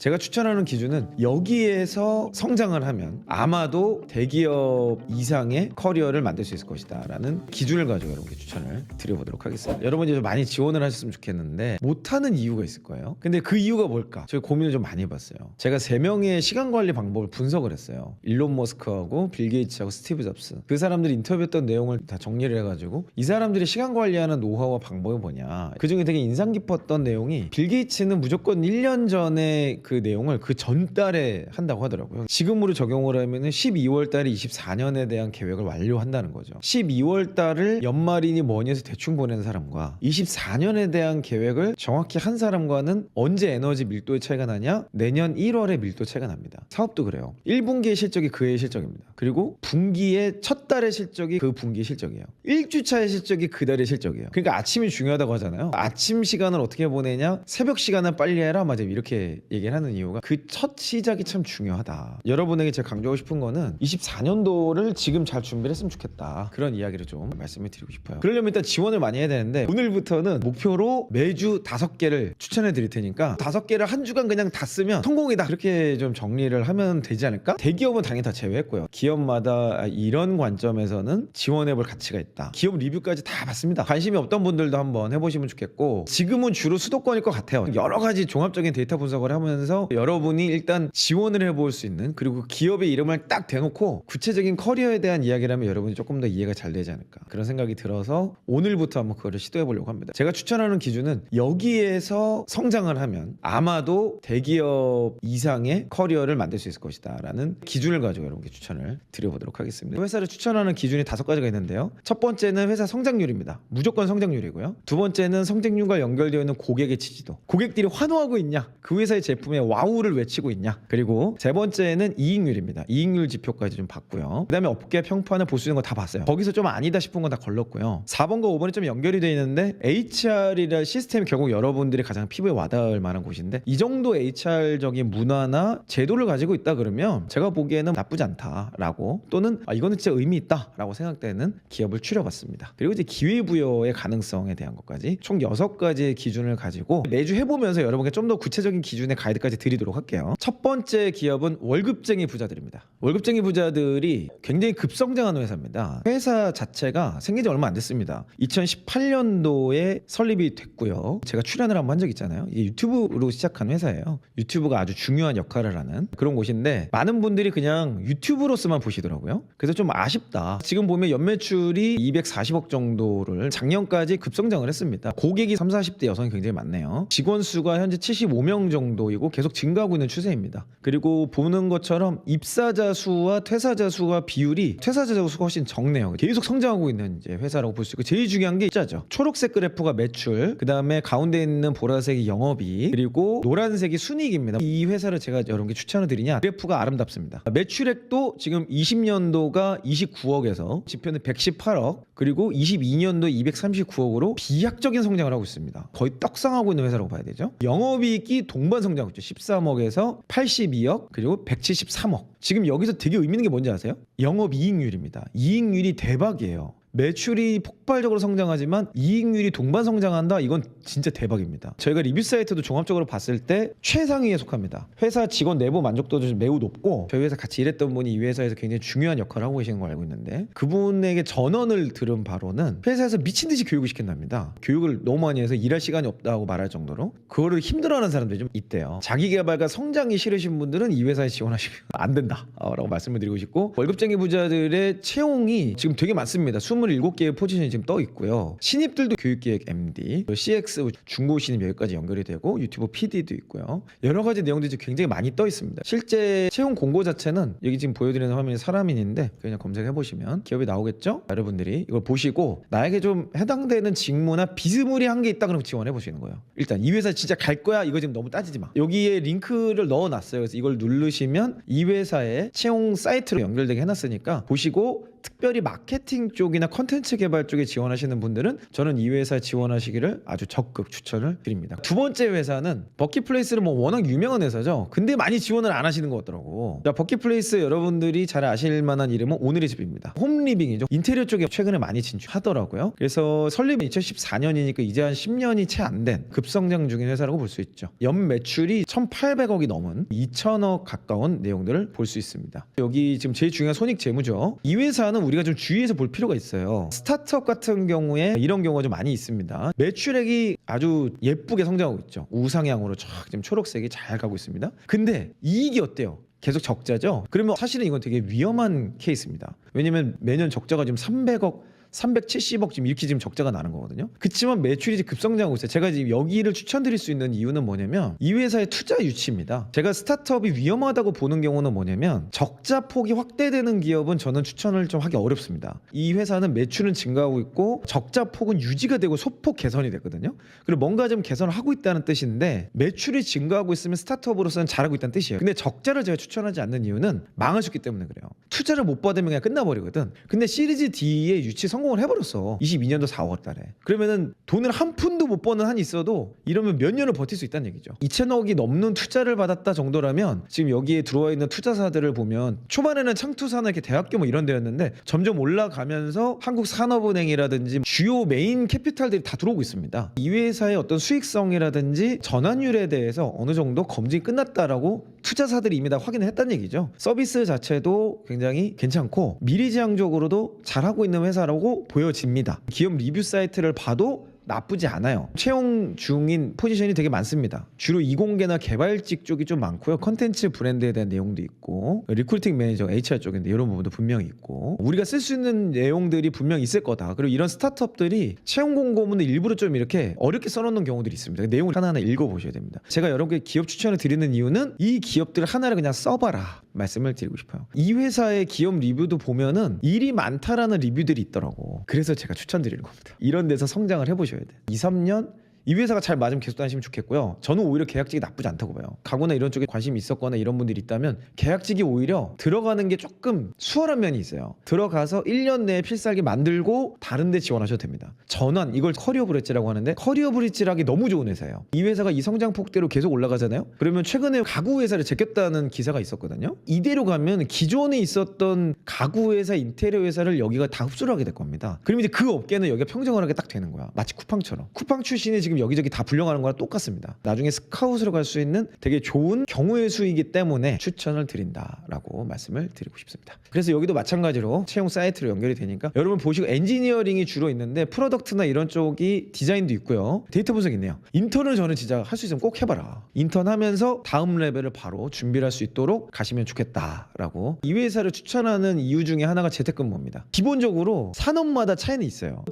제가 추천하는 기준은 여기에서 성장을 하면 아마도 대기업 이상의 커리어를 만들 수 있을 것이다 라는 기준을 가지고 여러분께 추천을 드려보도록 하겠습니다. 여러분이 좀 많이 지원을 하셨으면 좋겠는데 못하는 이유가 있을 거예요. 근데 그 이유가 뭘까? 저희 고민을 좀 많이 해봤어요. 제가 3명의 시간관리 방법을 분석을 했어요. 일론 머스크하고 빌 게이츠하고 스티브 잡스, 그 사람들이 인터뷰했던 내용을 다 정리를 해가지고 이 사람들이 시간 관리하는 노하우와 방법이 뭐냐, 그 중에 되게 인상 깊었던 내용이 빌 게이츠는 무조건 1년 전에 그 내용을 그 전달에 한다고 하더라고요. 지금으로 적용을 하면 12월 달에 24년에 대한 계획을 완료한다는 거죠. 12월 달을 연말이니 뭐니 해서 대충 보내는 사람과 24년에 대한 계획을 정확히 한 사람과는 언제 에너지 밀도의 차이가 나냐? 내년 1월에 밀도 차이가 납니다. 사업도 그래요. 1분기의 실적이 그 해의 실적입니다. 그리고 분기의 첫 달의 실적이 그 분기의 실적이에요. 1주차의 실적이 그 달의 실적이에요. 그러니까 아침이 중요하다고 하잖아요. 아침 시간을 어떻게 보내냐? 새벽 시간은 빨리 해라. 맞아요. 이렇게 얘기를 하는 이유가 그 첫 시작이 참 중요하다. 여러분에게 제가 강조하고 싶은 거는 24년도를 지금 잘 준비를 했으면 좋겠다. 그런 이야기를 좀 말씀을 드리고 싶어요. 그러려면 일단 지원을 많이 해야 되는데 오늘부터는 목표로 매주 5개를 추천해 드릴 테니까 5개를 한 주간 그냥 다 쓰면 성공이다. 그렇게 좀 정리를 하면 되지 않을까? 대기업은 당연히 다 제외했고요. 기업마다 이런 관점에서는 지원해 볼 가치가 있다. 기업 리뷰까지 다 봤습니다. 관심이 없던 분들도 한번 해보시면 좋겠고, 지금은 주로 수도권일 것 같아요. 여러 가지 종합적인 데이터 분석을 하면서 여러분이 일단 지원을 해볼 수 있는, 그리고 기업의 이름을 딱 대놓고 구체적인 커리어에 대한 이야기를 하면 여러분이 조금 더 이해가 잘 되지 않을까, 그런 생각이 들어서 오늘부터 한번 그거를 시도해 보려고 합니다. 제가 추천하는 기준은 여기에서 성장을 하면 아마도 대기업 이상의 커리어를 만들 수 있을 것이다 라는 기준을 가지고 여러분께 추천을 드려보도록 하겠습니다. 회사를 추천하는 기준이 5가지가 있는데요. 첫 번째는 회사 성장률입니다. 무조건 성장률이고요. 두 번째는 성장률과 연결되어 있는 고객의 지지도, 고객들이 환호하고 있냐, 그 회사의 제품에 와우를 외치고 있냐. 그리고 세 번째는 이익률입니다. 이익률 지표까지 좀 봤고요. 그 다음에 업계 평판을 볼 수 있는 거 다 봤어요. 거기서 좀 아니다 싶은 건 다 걸렀고요. 4번과 5번이 좀 연결이 되어 있는데 HR이라 시스템이 결국 여러분들이 가장 피부에 와닿을 만한 곳인데, 이 정도 HR적인 문화나 제도를 가지고 있다 그러면 제가 보기에는 나쁘지 않다라고, 또는 이거는 진짜 의미 있다라고 생각되는 기업을 추려봤습니다. 그리고 이제 기회부여의 가능성에 대한 것까지 총 6가지의 기준을 가지고 매주 해보면서 여러분께 좀 더 구체적인 기준의 가이드까지 드리도록 할게요. 첫 번째 기업은 월급쟁이 부자들입니다. 월급쟁이 부자들이 굉장히 급성장하는 회사입니다. 회사 자체가 생긴 지 얼마 안 됐습니다. 2018년도에 설립이 됐고요. 제가 출연을 한번 한 적 있잖아요. 이게 유튜브로 시작한 회사예요. 유튜브가 아주 중요한 역할을 하는 그런 곳인데, 많은 분들이 그냥 유튜브로서만 보시더라고요. 그래서 좀 아쉽다. 지금 보면 연매출이 240억 정도를 작년까지 급성장을 했습니다. 고객이 30, 40대 여성이 굉장히 많네요. 직원 수가 현재 75명 정도이고 계속 증가하고 있는 추세입니다. 그리고 보는 것처럼 입사자 수와 퇴사자 수와 비율이 퇴사자 수가 훨씬 적네요. 계속 성장하고 있는 이제 회사라고 볼 수 있고, 제일 중요한 게 입자죠. 초록색 그래프가 매출, 그 다음에 가운데 있는 보라색이 영업이익, 그리고 노란색이 순이익입니다. 이 회사를 제가 여러분께 추천을 드리냐, 그래프가 아름답습니다. 매출액도 지금 20년도가 29억에서 지표는 118억, 그리고 22년도 239억으로 비약적인 성장을 하고 있습니다. 거의 떡상하고 있는 회사라고 봐야 되죠. 영업이익이 동반 성장하고 있죠. 13억에서 82억, 그리고 173억. 지금 여기서 되게 의미 있는 게 뭔지 아세요? 영업이익률입니다. 이익률이 대박이에요. 매출이 폭발적으로 성장하지만 이익률이 동반 성장한다? 이건 진짜 대박입니다. 저희가 리뷰 사이트도 종합적으로 봤을 때 최상위에 속합니다. 회사 직원 내부 만족도도 매우 높고, 저희 회사 같이 일했던 분이 이 회사에서 굉장히 중요한 역할을 하고 계시는 걸 알고 있는데, 그분에게 전언을 들은 바로는 회사에서 미친듯이 교육을 시킨답니다. 교육을 너무 많이 해서 일할 시간이 없다고 말할 정도로 그거를 힘들어하는 사람들이 좀 있대요. 자기개발과 성장이 싫으신 분들은 이 회사에 지원하시면 안 된다 라고 말씀을 드리고 싶고, 월급쟁이 부자들의 채용이 지금 되게 많습니다. 27개의 포지션이 지금 떠 있고요. 신입들도 교육기획 MD, CX 중고 신입 여기까지 연결이 되고, 유튜브 PD도 있고요. 여러 가지 내용들이 굉장히 많이 떠 있습니다. 실제 채용 공고 자체는 여기 지금 보여드리는 화면이 사람인인데 그냥 검색해 보시면 기업이 나오겠죠? 여러분들이 이걸 보시고 나에게 좀 해당되는 직무나 비스무리한 게 있다 그러면 지원해 보시는 거예요. 일단 이 회사 진짜 갈 거야 이거 지금 너무 따지지 마. 여기에 링크를 넣어놨어요. 그래서 이걸 누르시면 이 회사의 채용 사이트로 연결되게 해놨으니까 보시고 특별히 마케팅 쪽이나 컨텐츠 개발 쪽에 지원하시는 분들은 저는 이 회사에 지원하시기를 아주 적극 추천을 드립니다. 두 번째 회사는 버킷플레이스는 뭐 워낙 유명한 회사죠. 근데 많이 지원을 안 하시는 것 같더라고. 자, 버킷플레이스 여러분들이 잘 아실 만한 이름은 오늘의 집입니다. 홈리빙이죠. 인테리어 쪽에 최근에 많이 진출하더라고요. 그래서 설립이 2014년이니까 이제 한 10년이 채 안 된 급성장 중인 회사라고 볼 수 있죠. 연 매출이 1,800억이 넘은 2,000억 가까운 내용들을 볼 수 있습니다. 여기 지금 제일 중요한 손익 재무죠. 이 회사는 우리가 좀 주의해서 볼 필요가 있어요. 스타트업 같은 경우에 이런 경우가 좀 많이 있습니다. 매출액이 아주 예쁘게 성장하고 있죠. 우상향으로 쫙 지금 초록색이 잘 가고 있습니다. 근데 이익이 어때요? 계속 적자죠. 그러면 사실은 이건 되게 위험한 케이스입니다. 왜냐면 매년 적자가 지금 300억 370억 지금 이렇게 지금 적자가 나는 거거든요. 그렇지만 매출이 지금 급성장하고 있어요. 제가 지금 여기를 추천드릴 수 있는 이유는 뭐냐면 이 회사의 투자 유치입니다. 제가 스타트업이 위험하다고 보는 경우는 뭐냐면 적자 폭이 확대되는 기업은 저는 추천을 좀 하기 어렵습니다. 이 회사는 매출은 증가하고 있고 적자 폭은 유지가 되고 소폭 개선이 됐거든요. 그리고 뭔가 좀 개선을 하고 있다는 뜻인데 매출이 증가하고 있으면 스타트업으로서는 잘하고 있다는 뜻이에요. 근데 적자를 제가 추천하지 않는 이유는 망할 수 있기 때문에 그래요. 투자를 못 받으면 그냥 끝나버리거든. 근데 시리즈 D의 유치 성공을 해버렸어. 22년도 4월 달에. 그러면은 돈을 한 푼도 못 버는 한이 있어도 이러면 몇 년을 버틸 수 있다는 얘기죠. 2천억이 넘는 투자를 받았다 정도라면 지금 여기에 들어와 있는 투자사들을 보면 초반에는 창투사나 이렇게 대학교 뭐 이런 데였는데 점점 올라가면서 한국산업은행이라든지 주요 메인 캐피탈들이 다 들어오고 있습니다. 이 회사의 어떤 수익성이라든지 전환율에 대해서 어느 정도 검증이 끝났다라고 투자사들이 이미 다 확인을 했다는 얘기죠. 서비스 자체도 굉장히 괜찮고 미래지향적으로도 잘하고 있는 회사라고 보여집니다. 기업 리뷰 사이트를 봐도 나쁘지 않아요. 채용 중인 포지션이 되게 많습니다. 주로 이공계나 개발직 쪽이 좀 많고요. 컨텐츠 브랜드에 대한 내용도 있고 리크루팅 매니저 HR 쪽인데 이런 부분도 분명히 있고 우리가 쓸 수 있는 내용들이 분명히 있을 거다. 그리고 이런 스타트업들이 채용 공고문을 일부러 좀 이렇게 어렵게 써놓는 경우들이 있습니다. 내용을 하나하나 읽어보셔야 됩니다. 제가 여러분께 기업 추천을 드리는 이유는 이 기업들 하나를 그냥 써봐라 말씀을 드리고 싶어요. 이 회사의 기업 리뷰도 보면은 일이 많다라는 리뷰들이 있더라고. 그래서 제가 추천드리는 겁니다. 이런 데서 성장을 해보셔야 돼. 2, 3년 이 회사가 잘 맞으면 계속 다니시면 좋겠고요. 저는 오히려 계약직이 나쁘지 않다고 봐요. 가구나 이런 쪽에 관심이 있었거나 이런 분들이 있다면 계약직이 오히려 들어가는 게 조금 수월한 면이 있어요. 들어가서 1년 내에 필살기 만들고 다른 데 지원하셔도 됩니다. 전환, 이걸 커리어 브릿지라고 하는데 커리어 브릿지를 하기 너무 좋은 회사예요. 이 회사가 이 성장폭대로 계속 올라가잖아요. 그러면 최근에 가구 회사를 제꼈다는 기사가 있었거든요. 이대로 가면 기존에 있었던 가구 회사, 인테리어 회사를 여기가 다 흡수를 하게 될 겁니다. 그러면 이제 그 업계는 여기가 평정을 하게 딱 되는 거야. 마치 쿠팡처럼. 쿠팡 출신이 지금 여기저기 다 불려가는 거랑 똑같습니다. 나중에 스카웃으로 갈 수 있는 되게 좋은 경우의 수이기 때문에 추천을 드린다라고 말씀을 드리고 싶습니다. 그래서 여기도 마찬가지로 채용 사이트로 연결이 되니까 여러분 보시고 엔지니어링이 주로 있는데 프로덕트나 이런 쪽이 디자인도 있고요. 데이터 분석이 있네요. 인턴을 저는 진짜 할 수 있으면 꼭 해봐라. 인턴 하면서 다음 레벨을 바로 준비를 할 수 있도록 가시면 좋겠다라고. 이 회사를 추천하는 이유 중에 하나가 재택근무입니다. 기본적으로 산업마다 차이는 있어요.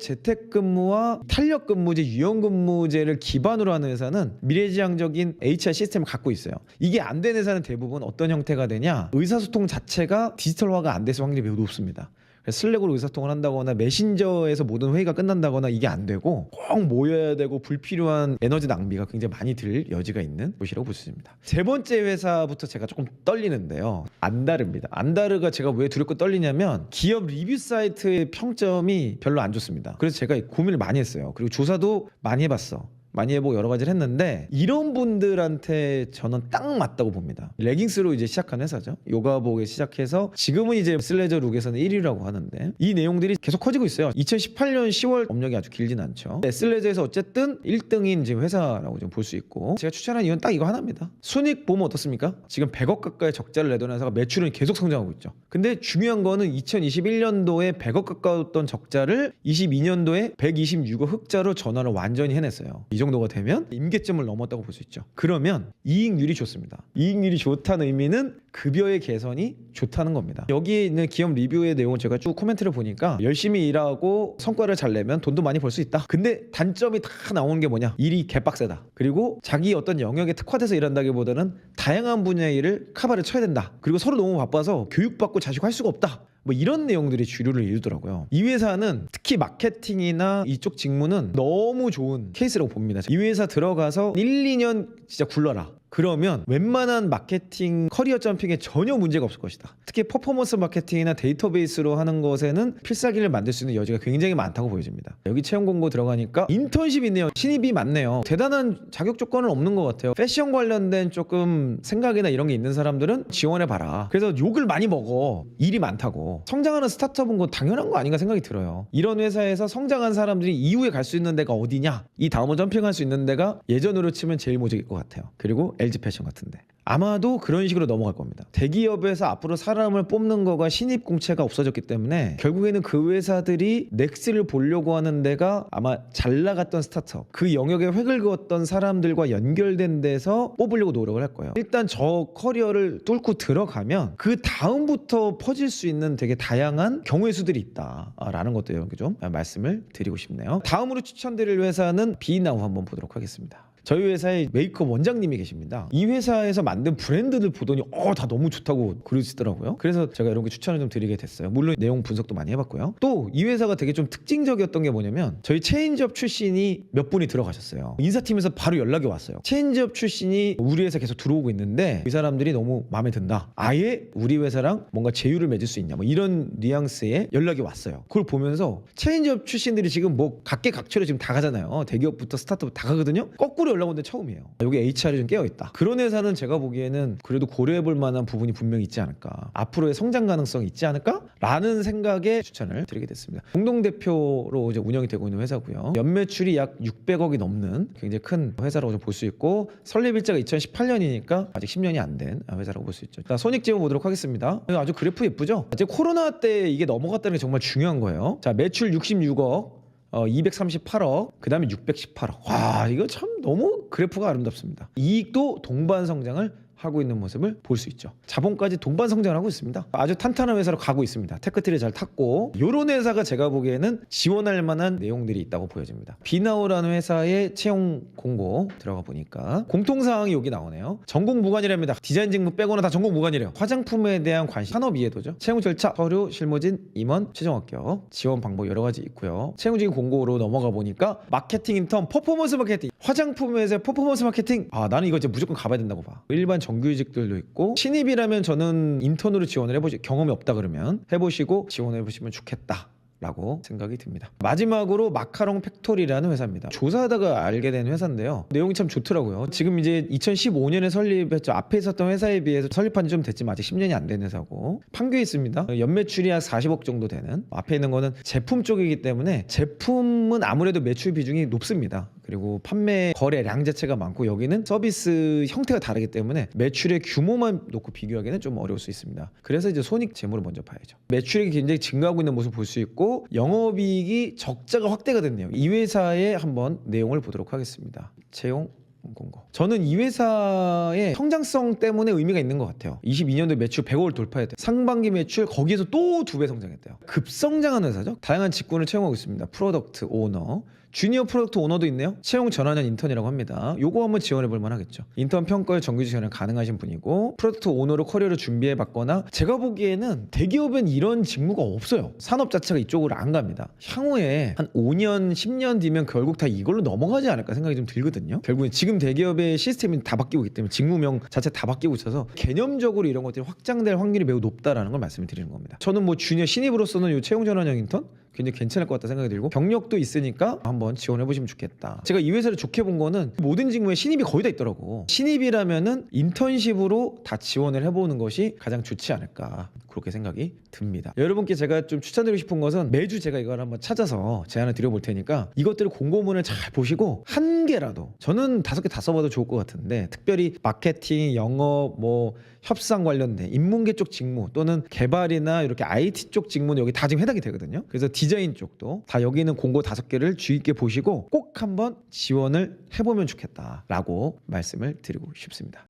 재택근무와 탄력근무제, 유연근무제를 기반으로 하는 회사는 미래지향적인 HR 시스템을 갖고 있어요. 이게 안 된 회사는 대부분 어떤 형태가 되냐, 의사소통 자체가 디지털화가 안 돼서 확률이 매우 높습니다. 슬랙으로 의사소통을 한다거나 메신저에서 모든 회의가 끝난다거나 이게 안 되고 꼭 모여야 되고 불필요한 에너지 낭비가 굉장히 많이 들 여지가 있는 곳이라고 볼 수 있습니다. 세 번째 회사부터 제가 조금 떨리는데요. 안다르입니다. 안다르가 제가 왜 두렵고 떨리냐면 기업 리뷰 사이트의 평점이 별로 안 좋습니다. 그래서 제가 고민을 많이 했어요. 그리고 조사도 많이 해봤어. 많이 해보고 여러 가지를 했는데 이런 분들한테 저는 딱 맞다고 봅니다. 레깅스로 이제 시작한 회사죠. 요가복에 시작해서 지금은 이제 슬레저 룩에서는 1위라고 하는데 이 내용들이 계속 커지고 있어요. 2018년 10월 업력이 아주 길진 않죠. 슬레저에서 어쨌든 1등인 지금 회사라고 좀 볼 수 있고 제가 추천한 이유는 딱 이거 하나입니다. 순익 보면 어떻습니까? 지금 100억 가까이 적자를 내던 회사가 매출은 계속 성장하고 있죠. 근데 중요한 거는 2021년도에 100억 가까웠던 적자를 22년도에 126억 흑자로 전환을 완전히 해냈어요. 이 정도가 되면 임계점을 넘었다고 볼 수 있죠. 그러면 이익률이 좋습니다. 이익률이 좋다는 의미는 급여의 개선이 좋다는 겁니다. 여기 있는 기업 리뷰의 내용을 제가 쭉 코멘트를 보니까 열심히 일하고 성과를 잘 내면 돈도 많이 벌 수 있다. 근데 단점이 다 나오는 게 뭐냐? 일이 개빡세다. 그리고 자기 어떤 영역에 특화돼서 일한다기보다는 다양한 분야의 일을 카바를 쳐야 된다. 그리고 서로 너무 바빠서 교육받고 자식할 수가 없다. 뭐 이런 내용들이 주류를 이루더라고요. 이 회사는 특히 마케팅이나 이쪽 직무는 너무 좋은 케이스라고 봅니다. 이 회사 들어가서 1, 2년 진짜 굴러라. 그러면 웬만한 마케팅 커리어 점핑에 전혀 문제가 없을 것이다. 특히 퍼포먼스 마케팅이나 데이터베이스로 하는 것에는 필살기를 만들 수 있는 여지가 굉장히 많다고 보여집니다. 여기 채용 공고 들어가니까 인턴십 있네요. 신입이 많네요. 대단한 자격 조건은 없는 것 같아요. 패션 관련된 조금 생각이나 이런 게 있는 사람들은 지원해봐라. 그래서 욕을 많이 먹어. 일이 많다고. 성장하는 스타트업은 거 당연한 거 아닌가 생각이 들어요. 이런 회사에서 성장한 사람들이 이후에 갈 수 있는 데가 어디냐? 이 다음을 점핑할 수 있는 데가 예전으로 치면 제일 모직일 것 같아요. 그리고 LG 패션 같은데. 아마도 그런 식으로 넘어갈 겁니다. 대기업에서 앞으로 사람을 뽑는 거가 신입 공채가 없어졌기 때문에 결국에는 그 회사들이 넥스를 보려고 하는 데가 아마 잘 나갔던 스타트업, 그 영역에 획을 그었던 사람들과 연결된 데서 뽑으려고 노력을 할 거예요. 일단 저 커리어를 뚫고 들어가면 그 다음부터 퍼질 수 있는 되게 다양한 경우의 수들이 있다라는 것도 이렇게 좀 말씀을 드리고 싶네요. 다음으로 추천드릴 회사는 비나우 한번 보도록 하겠습니다. 저희 회사에 메이크업 원장님이 계십니다. 이 회사에서 만든 브랜드를 보더니 다 너무 좋다고 그러시더라고요. 그래서 제가 이런 게 추천을 좀 드리게 됐어요. 물론 내용 분석도 많이 해봤고요. 또 이 회사가 되게 좀 특징적이었던 게 뭐냐면 저희 체인지업 출신이 몇 분이 들어가셨어요. 인사팀에서 바로 연락이 왔어요. 체인지업 출신이 우리 회사 계속 들어오고 있는데 이 사람들이 너무 마음에 든다. 아예 우리 회사랑 뭔가 제휴를 맺을 수 있냐 뭐 이런 뉘앙스의 연락이 왔어요. 그걸 보면서 체인지업 출신들이 지금 뭐 각계각처로 지금 다 가잖아요. 대기업부터 스타트업 다 가거든요. 거꾸로 연락 온 데 처음이에요. 여기 HR이 좀 깨어있다. 그런 회사는 제가 보기에는 그래도 고려해볼 만한 부분이 분명히 있지 않을까. 앞으로의 성장 가능성이 있지 않을까? 라는 생각에 추천을 드리게 됐습니다. 공동대표로 이제 운영이 되고 있는 회사고요. 연매출이 약 600억이 넘는 굉장히 큰 회사라고 좀 볼 수 있고 설립일자가 2018년이니까 아직 10년이 안 된 회사라고 볼 수 있죠. 자, 손익제보 보도록 하겠습니다. 아주 그래프 예쁘죠? 이제 코로나 때 이게 넘어갔다는 게 정말 중요한 거예요. 자, 매출 66억 238억, 그 다음에 618억. 와, 이거 참 너무 그래프가 아름답습니다. 이익도 동반 성장을 하고 있는 모습을 볼 수 있죠. 자본까지 동반 성장을 하고 있습니다. 아주 탄탄한 회사로 가고 있습니다. 테크트리 잘 탔고 이런 회사가 제가 보기에는 지원할 만한 내용들이 있다고 보여집니다. 비나우라는 회사의 채용 공고 들어가 보니까 공통사항이 여기 나오네요. 전공 무관이랍니다. 디자인 직무 빼고는 다 전공 무관이래요. 화장품에 대한 관심, 산업 이해도죠. 채용 절차, 서류, 실무진, 임원, 최종 합격, 지원 방법 여러 가지 있고요. 채용직 공고로 넘어가 보니까 마케팅 인턴, 퍼포먼스 마케팅, 화장품에서 퍼포먼스 마케팅. 나는 이거 이제 무조건 가봐야 된다고 봐. 일반 정규직들도 있고 신입이라면 저는 인턴으로 지원을 해보시 경험이 없다 그러면 해보시고 지원해보시면 좋겠다 라고 생각이 듭니다. 마지막으로 마카롱 팩토리라는 회사입니다. 조사하다가 알게 된 회사인데요. 내용이 참 좋더라고요. 지금 이제 2015년에 설립했죠. 앞에 있었던 회사에 비해서 설립한 지 좀 됐지만 아직 10년이 안 된 회사고 판교에 있습니다. 연매출이 한 40억 정도 되는, 앞에 있는 거는 제품 쪽이기 때문에 제품은 아무래도 매출 비중이 높습니다. 그리고 판매 거래량 자체가 많고 여기는 서비스 형태가 다르기 때문에 매출의 규모만 놓고 비교하기는 좀 어려울 수 있습니다. 그래서 이제 손익 재무를 먼저 봐야죠. 매출이 굉장히 증가하고 있는 모습을 볼 수 있고 영업이익이 적자가 확대가 됐네요. 이 회사의 한번 내용을 보도록 하겠습니다. 채용 공고. 저는 이 회사의 성장성 때문에 의미가 있는 것 같아요. 22년도에 매출 100억을 돌파했대요. 상반기 매출 거기에서 또 2배 성장했대요. 급성장하는 회사죠. 다양한 직군을 채용하고 있습니다. 프로덕트 오너, 주니어 프로덕트 오너도 있네요. 채용 전환형 인턴이라고 합니다. 요거 한번 지원해 볼 만하겠죠. 인턴 평가에 정규직 전환 가능하신 분이고 프로덕트 오너로 커리어를 준비해 봤거나, 제가 보기에는 대기업엔 이런 직무가 없어요. 산업 자체가 이쪽으로 안 갑니다. 향후에 한 5년 10년 뒤면 결국 다 이걸로 넘어가지 않을까 생각이 좀 들거든요. 결국엔 지금 대기업의 시스템이 다 바뀌고 있기 때문에 직무명 자체 다 바뀌고 있어서 개념적으로 이런 것들이 확장될 확률이 매우 높다라는 걸 말씀을 드리는 겁니다. 저는 뭐 주니어 신입으로서는 이 채용 전환형 인턴 굉장히 괜찮을 것 같다 생각이 들고 경력도 있으니까 한번 지원해 보시면 좋겠다. 제가 이 회사를 좋게 본 거는 모든 직무에 신입이 거의 다 있더라고. 신입이라면은 인턴십으로 다 지원을 해보는 것이 가장 좋지 않을까, 그렇게 생각이 듭니다. 여러분께 제가 좀 추천드리고 싶은 것은 매주 제가 이걸 한번 찾아서 제안을 드려볼 테니까 이것들을 공고문을 잘 보시고 한 개라도, 저는 5개 다 써봐도 좋을 것 같은데 특별히 마케팅, 영업, 뭐 협상 관련된 인문계 쪽 직무 또는 개발이나 이렇게 IT 쪽 직무는 여기 다 지금 해당이 되거든요. 그래서 디자인 쪽도 다 여기 있는 공고 5개를 주의 있게 보시고 꼭 한번 지원을 해보면 좋겠다라고 말씀을 드리고 싶습니다.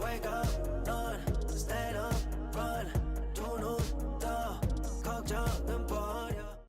Wake up, run, stand up, run, 두 눈 떠, 걱정은